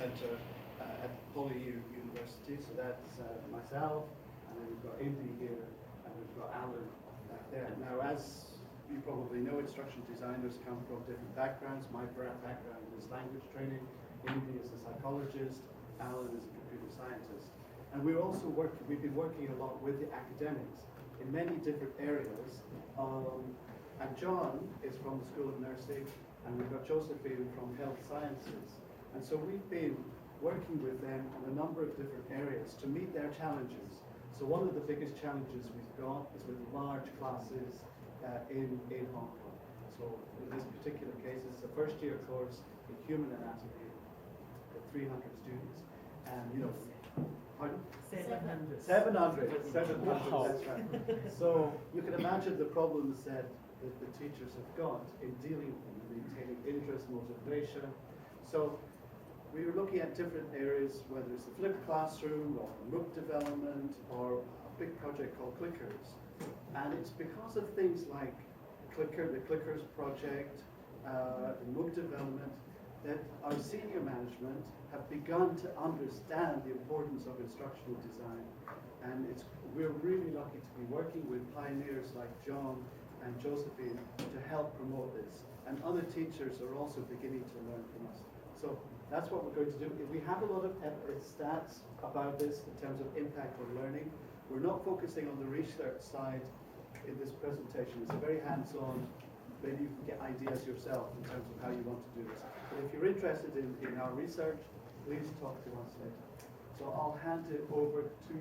Center at Poly University. So that's myself, and then we've got Indy here, and we've got Alan back there. Now, as you probably know, instructional designers come from different backgrounds. My background is language training. Indy is a psychologist. Alan is a computer scientist. And we've been working a lot with the academics in many different areas. And John is from the School of Nursing, and we've got Josephine from Health Sciences. And so we've been working with them on a number of different areas to meet their challenges. So one of the biggest challenges we've got is with large classes in Hong Kong. So in this particular case, it's a first-year course in human anatomy with 300 students. And, pardon? 700. 700, Wow. that's right. So you can imagine the problems that the teachers have got in dealing with them, maintaining interest, motivation. So we were looking at different areas, whether it's the flipped classroom or MOOC development or a big project called Clickers. And it's because of things like the Clickers project, the MOOC development, that our senior management have begun to understand the importance of instructional design. And we're really lucky to be working with pioneers like John and Josephine to help promote this. And other teachers are also beginning to learn from us. So that's what we're going to do. We have a lot of stats about this in terms of impact on learning. We're not focusing on the research side in this presentation. It's a very hands-on, maybe you can get ideas yourself in terms of how you want to do this. But if you're interested in our research, please talk to us later. So I'll hand it over to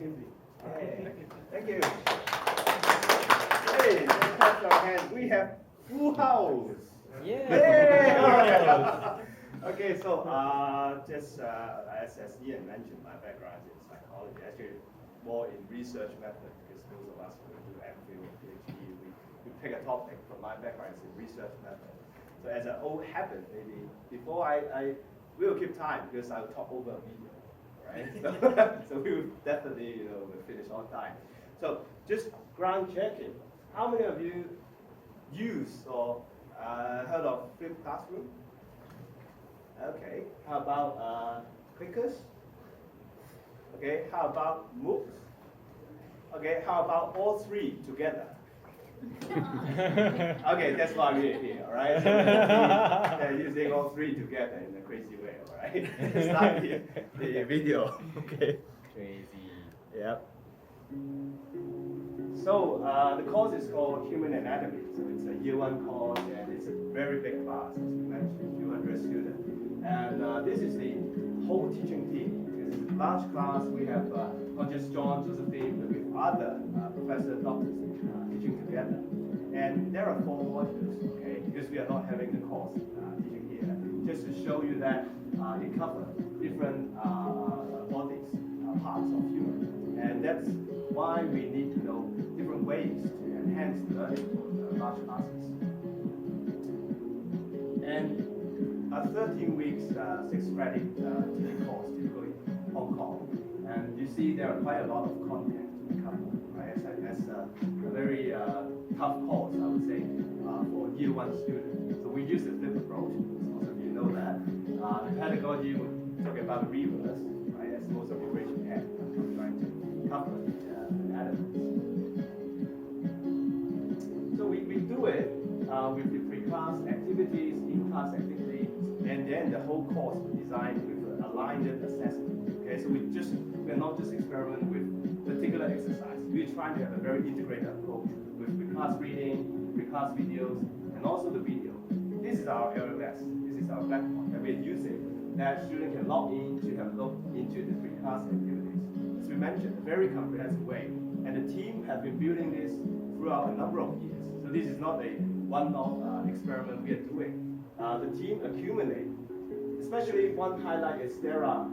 Indy. Hey, thank you. Hey, let's clap our hands. We have full house. Yeah. Okay, so just as Ian mentioned, my background is psychology, actually more in research method, because most of us who do MPhil or PhD, we pick a topic, but my background is in research method. So as an old habit, maybe before I will keep time because I'll talk over a video, right? So we will definitely we'll finish on time. So just ground checking. How many of you use or heard of flipped classroom? Okay. How about clickers? Okay. How about MOOCs? Okay. How about all three together? Okay, that's why we're here, all right? So they're using all three together in a crazy way, all right? Start the video. Okay. Crazy. Yep. So the course is called Human Anatomy. So it's a year one course, and it's a very big class, as we mentioned, 200 students. And this is the whole teaching team. It's a large class. We have not just John, Josephine, but with other professors, doctors teaching together. And there are 4 modules, okay? Because we are not having the course teaching here, just to show you that it covers different bodies, parts of human. And that's why we need to know different ways to enhance learning for the large classes. And a 13 weeks, 6 credit teaching course, typically Hong Kong. And you see there are quite a lot of content to cover, right? As a very tough course, I would say, for year one students. So we use a flip approach, most of you know that. The pedagogy would talk about the reverse, right? As most of you raise your hand, I'm trying to cover the elements. So we do it with the pre-class activities, in-class activities, and then the whole course is designed with an aligned assessment. Okay, so we're not just experimenting with particular exercise. We're trying to have a very integrated approach with pre-class reading, pre-class videos, and also the video. This is our LMS. This is our platform that we're using that students can log in to have a look into the pre-class activities. As we mentioned, a very comprehensive way. And the team have been building this throughout a number of years. So this is not a one-off experiment we are doing. The team accumulate, especially one highlight is there are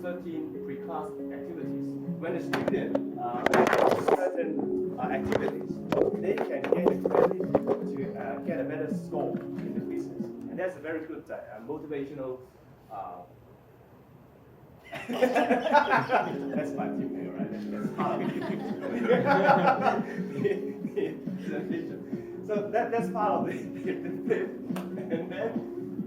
13 pre-class activities. When a student does certain activities, they can get a credit to get a better score in the quizzes. And that's a very good motivational. That's my teammate, right? That's part of the vision. So that's part of the flip. And then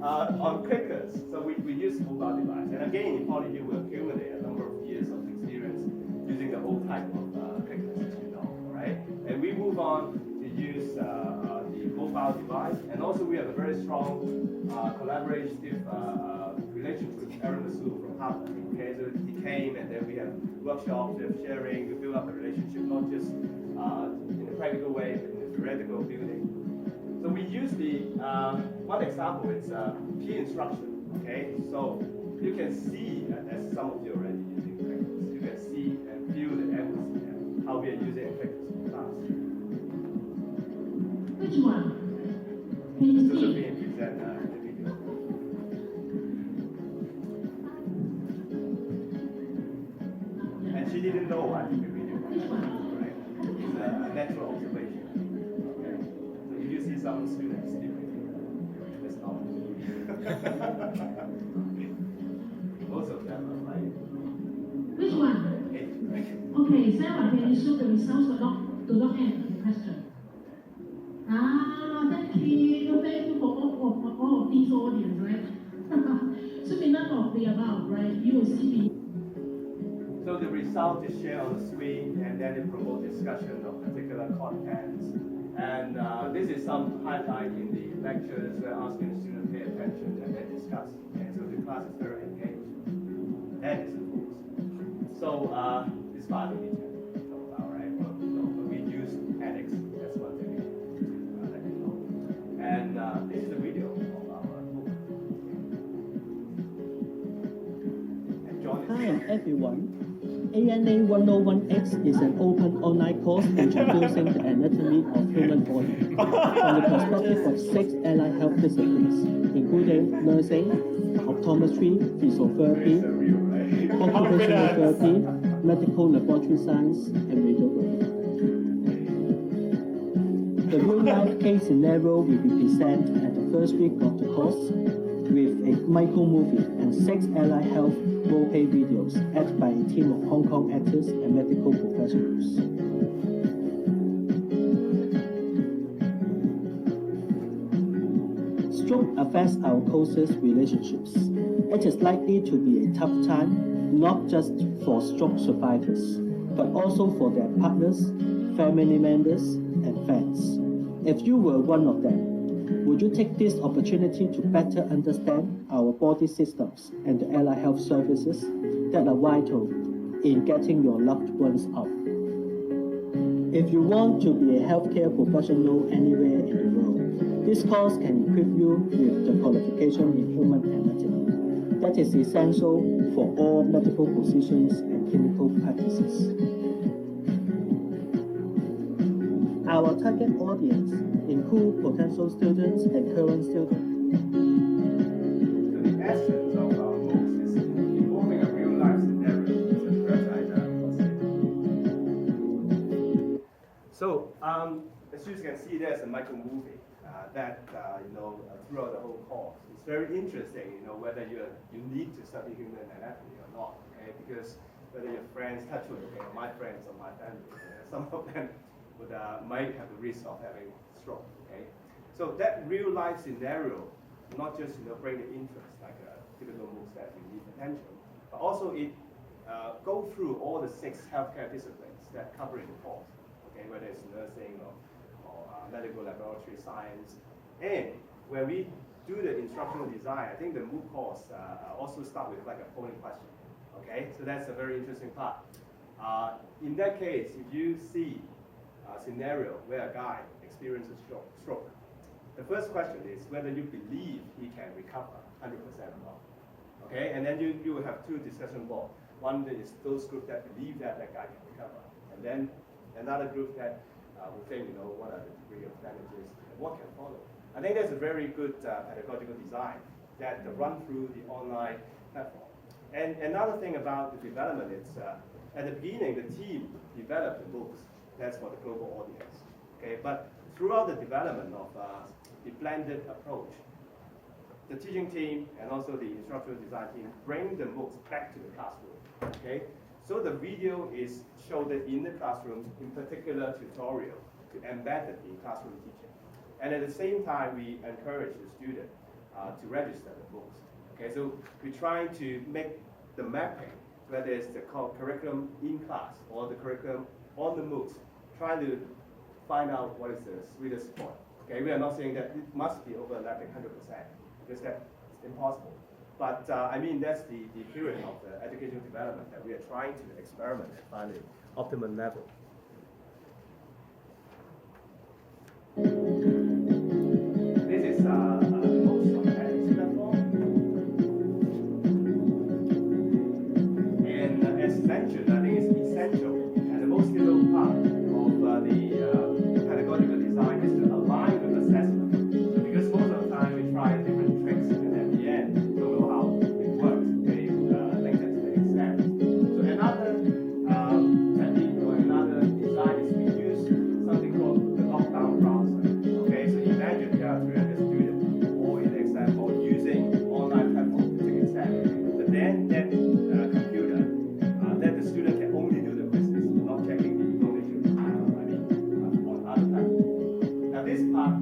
on clickers. So we use mobile device. And again, in PolyU, we accumulate a number of years of experience using the old type of clickers, as you know, right? And we move on to use the mobile device. And also we have a very strong collaborative relationship with Aaron Masood from Harvard. Okay, so he came and then we have workshops, we have sharing, we build up a relationship, not just in a practical way, but in a theoretical building. So we use the, one example is peer instruction, okay? So you can see, as some of you already using clickers, you can see and feel the emphasis and how we are using clickers in class. Which one? Please Josephine present the video. And she didn't know I took a video, right? It's a natural observation. Okay? So if you see some students sleeping, that's not most of them are like Which one? 8, right? Okay, Sarah, can you show the results do not end the question? Thank you. Thank you for all of these audience, right? Should be none of the above, right? You will see me. So the result is shared on the screen, and then it promotes discussion of particular contents. And this is some highlight in the lectures where asking the students to pay attention and then discuss. And so the class is very engaged. That is the rules. So this part we need to talk about, right? But we use edX. That's one thing we let you know. And this is the video of our book. And John is Hi everyone. ANA 101X is an open online course introducing the anatomy of human body from the perspective of 6 allied health disciplines, including nursing, optometry, physiotherapy, occupational therapy, medical laboratory science, and radiography. The real-life case scenario will be presented at the first week of the course with a micro-movie and 6 allied health role-play videos edited by a team of Hong Kong actors and medical professionals. Stroke affects our closest relationships. It is likely to be a tough time, not just for stroke survivors, but also for their partners, family members, and friends. If you were one of them, would you take this opportunity to better understand our body systems and the allied health services that are vital in getting your loved ones out? If you want to be a healthcare professional anywhere in the world, this course can equip you with the qualification in human anatomy that is essential for all medical positions and clinical practices. Our target audience include potential students and current students. So the essence of our books is involving a real life scenario. It's a first idea. So as you can see, there's a micro movie that throughout the whole course. It's very interesting, whether you need to study human anatomy or not, okay? Because whether your friends touch with, my friends or my family, some of them might have the risk of having stroke. Okay, so that real life scenario, not just bring the interest like a typical MOOCs that you need attention, but also it go through all the 6 healthcare disciplines that cover in the course. Okay, whether it's nursing or medical laboratory science, and when we do the instructional design, I think the MOOC course also start with like a polling question. Okay, so that's a very interesting part. In that case, if you see scenario where a guy experiences stroke. The first question is whether you believe he can recover 100% or not. Okay, and then you will have 2 discussion boards. One is those groups that believe that guy can recover, and then another group that will think, what are the degree of damages and what can follow. I think that's a very good pedagogical design that run through the online platform. And another thing about the development is at the beginning, the team developed the books. That's for the global audience. Okay, but throughout the development of the blended approach, the teaching team and also the instructional design team bring the books back to the classroom. Okay, so the video is showed in the classroom, in particular tutorial to embed it in classroom teaching. And at the same time, we encourage the student to register the books. Okay, so we're trying to make the mapping, whether it's the curriculum in class or the curriculum on the MOOCs, trying to find out what is the sweetest spot. Okay, we are not saying that it must be overlapping 100%, because that's impossible. But I mean, that's the period of the educational development that we are trying to experiment and find the optimum level. This is the most complex platform. And as mentioned, I think it's essential and the most difficult part of the pedagogical design is to align with assessment. So because most of the time we try different tricks and at the end we don't know how it works. Okay, linked to the exam. So another technique or another design is we use something called the lockdown browser. Okay, so imagine there are 300 students all in the exam hall using online platform to take exam. But then that computer, that the student can only do the quizzes, not checking the information. On other platforms. Now this part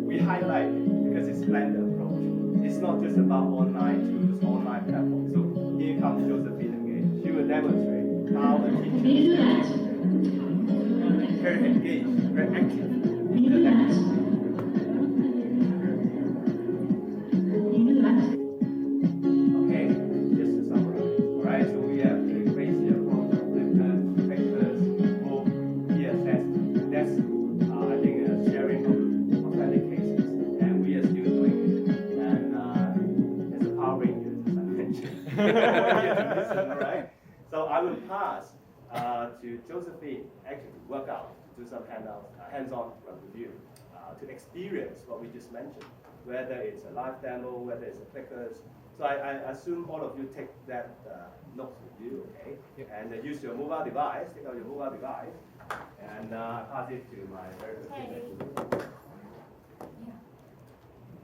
we highlight because it's blended approach. It's not just about online tools, online platforms. So here comes Josephine again. She will demonstrate how a teacher Can you do that? very engaged, very active. Can you do that? Can you do that? Okay, just to summarize. Alright, so we have the crazy approach of flippers, vectors, both peer assessment. That's I think sharing of authentic cases. And we are still doing it. And as a Power Rangers, as I mentioned. We have to listen, alright? So I will pass to Josephine actually to work out, to do some hands-on review, to experience what we just mentioned, whether it's a live demo, whether it's a clickers. So I assume all of you take that notes with you, okay? Yep. And use your mobile device, take out your mobile device, and pass it to my very good